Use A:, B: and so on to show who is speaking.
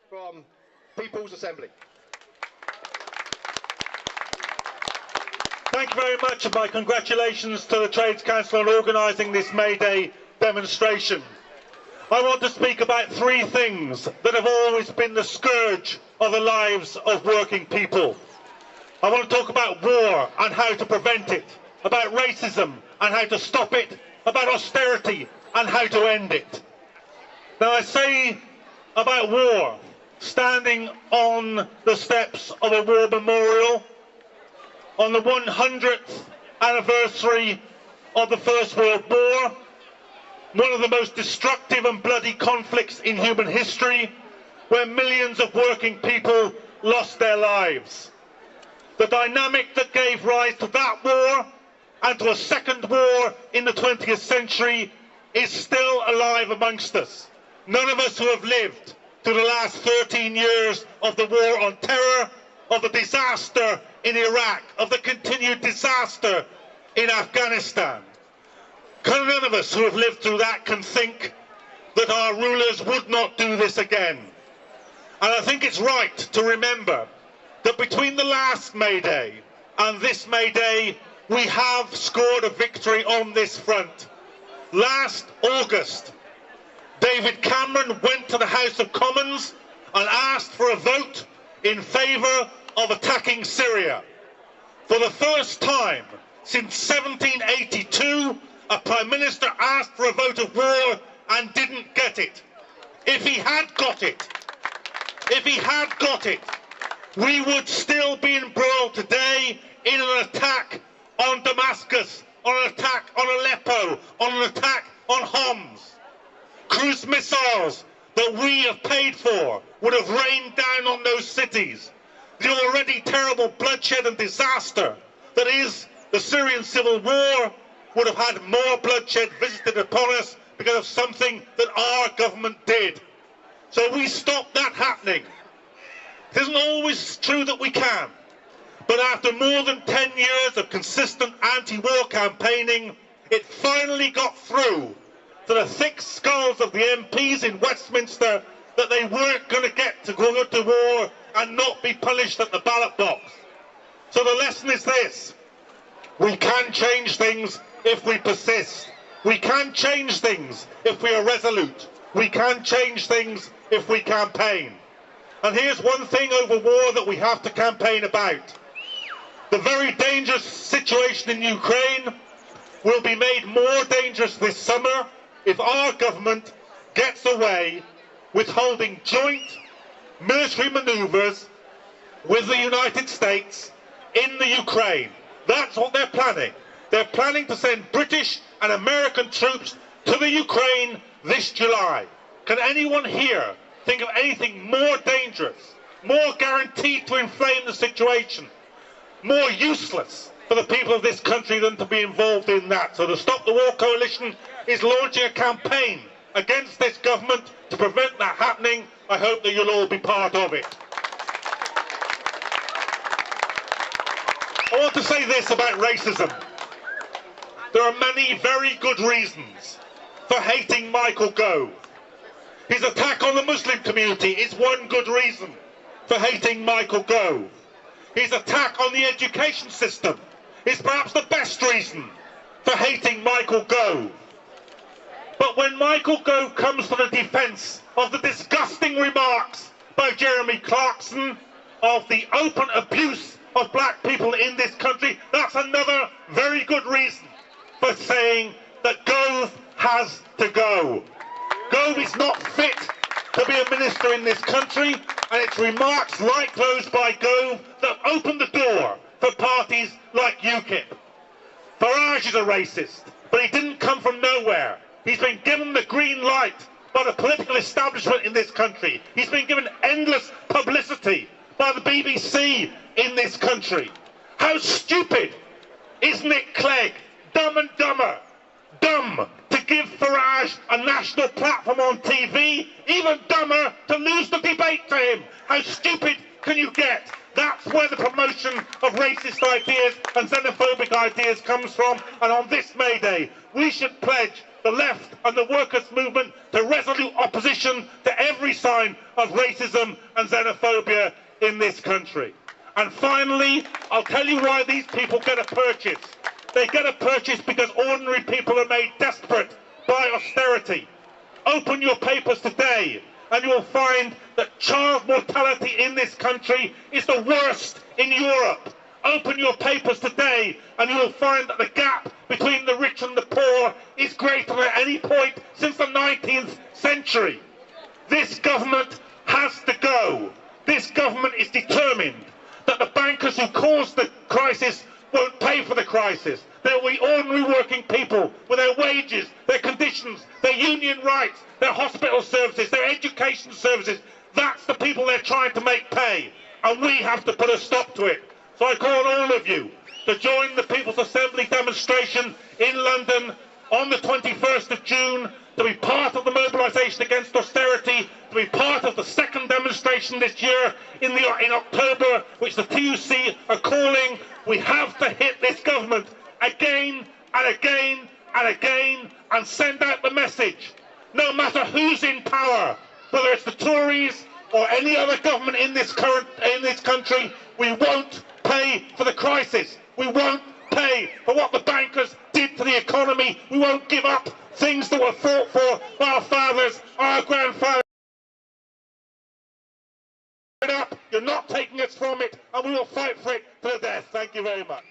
A: from People's Assembly.
B: Thank you very much, and my congratulations to the Trades Council on organising this May Day demonstration. I want to speak about three things that have always been the scourge of the lives of working people. I want to talk about war and how to prevent it, about racism and how to stop it, about austerity and how to end it. Now, I say about war, standing on the steps of a war memorial on the 100th anniversary of the First World War, one of the most destructive and bloody conflicts in human history, where millions of working people lost their lives. The dynamic that gave rise to that war and to a second war in the 20th century is still alive amongst us. None of us who have lived through the last 13 years of the war on terror, of the disaster in Iraq, of the continued disaster in Afghanistan. None of us who have lived through that can think that our rulers would not do this again. And I think it's right to remember that between the last May Day and this May Day, we have scored a victory on this front. Last August, David Cameron went to the House of Commons and asked for a vote in favour of attacking Syria. For the first time since 1782, a Prime Minister asked for a vote of war and didn't get it. If he had got it, we would still be embroiled today in an attack on Damascus, on an attack on Aleppo, on an attack on Homs. Cruise missiles that we have paid for would have rained down on those cities. The already terrible bloodshed and disaster that is the Syrian civil war would have had more bloodshed visited upon us because of something that our government did. So we stopped that happening. It isn't always true that we can, but after more than 10 years of consistent anti-war campaigning, it finally got through to the thick skulls of the MPs in Westminster that they weren't going to get to go to war and not be punished at the ballot box. So the lesson is this: we can change things if we persist. We can change things if we are resolute. We can change things if we campaign. And here's one thing over war that we have to campaign about. The very dangerous situation in Ukraine will be made more dangerous this summer if our government gets away with holding joint military manoeuvres with the United States in the Ukraine. That's what they're planning. They're planning to send British and American troops to the Ukraine this July. Can anyone here think of anything more dangerous, more guaranteed to inflame the situation, more useless for the people of this country than to be involved in that? So the Stop the War Coalition is launching a campaign against this government to prevent that happening. I hope that you'll all be part of it. I want to say this about racism. There are many very good reasons for hating Michael Gove. His attack on the Muslim community is one good reason for hating Michael Gove. His attack on the education system is perhaps the best reason for hating Michael Gove. But when Michael Gove comes to the defence of the disgusting remarks by Jeremy Clarkson of the open abuse of black people in this country, that's another very good reason for saying that Gove has to go. Gove is not fit to be a minister in this country, and it's remarks like those by Gove that open the door for parties like UKIP. Farage is a racist, but he didn't come from nowhere. He's been given the green light by the political establishment in this country. He's been given endless publicity by the BBC in this country. How stupid is Nick Clegg, Dumb and Dumber, dumb to give Farage a national platform on TV, even dumber to lose the debate to him. How stupid can you get? That's where the promotion of racist ideas and xenophobic ideas comes from. And on this May Day, we should pledge the left and the workers' movement to resolute opposition to every sign of racism and xenophobia in this country. And finally, I'll tell you why these people get a purchase. They get a purchase because ordinary people are made desperate by austerity. Open your papers today and you'll find that child mortality in this country is the worst in Europe. Open your papers today and you'll find that the gap between the rich and the poor is greater than at any point since the 19th century. This government has to go. This government is determined that the bankers who caused the crisis won't pay for the crisis. There will be ordinary working people with their wages, their conditions, their union rights, their hospital services, their education services. That's the people they're trying to make pay. And we have to put a stop to it. So I call on all of you to join the People's Assembly demonstration in London on the 21st of June, to be part of the mobilisation against austerity, to be part of the second demonstration this year in October, which the TUC are calling. We have to hit this government again and again and again and send out the message. No matter who's in power, whether it's the Tories or any other government in this country, we won't pay for the crisis. We won't pay for what the bankers did to the economy. We won't give up things that were fought for by our fathers, our grandfathers. You're not taking us from it, and we will fight for it to the death. Thank you very much.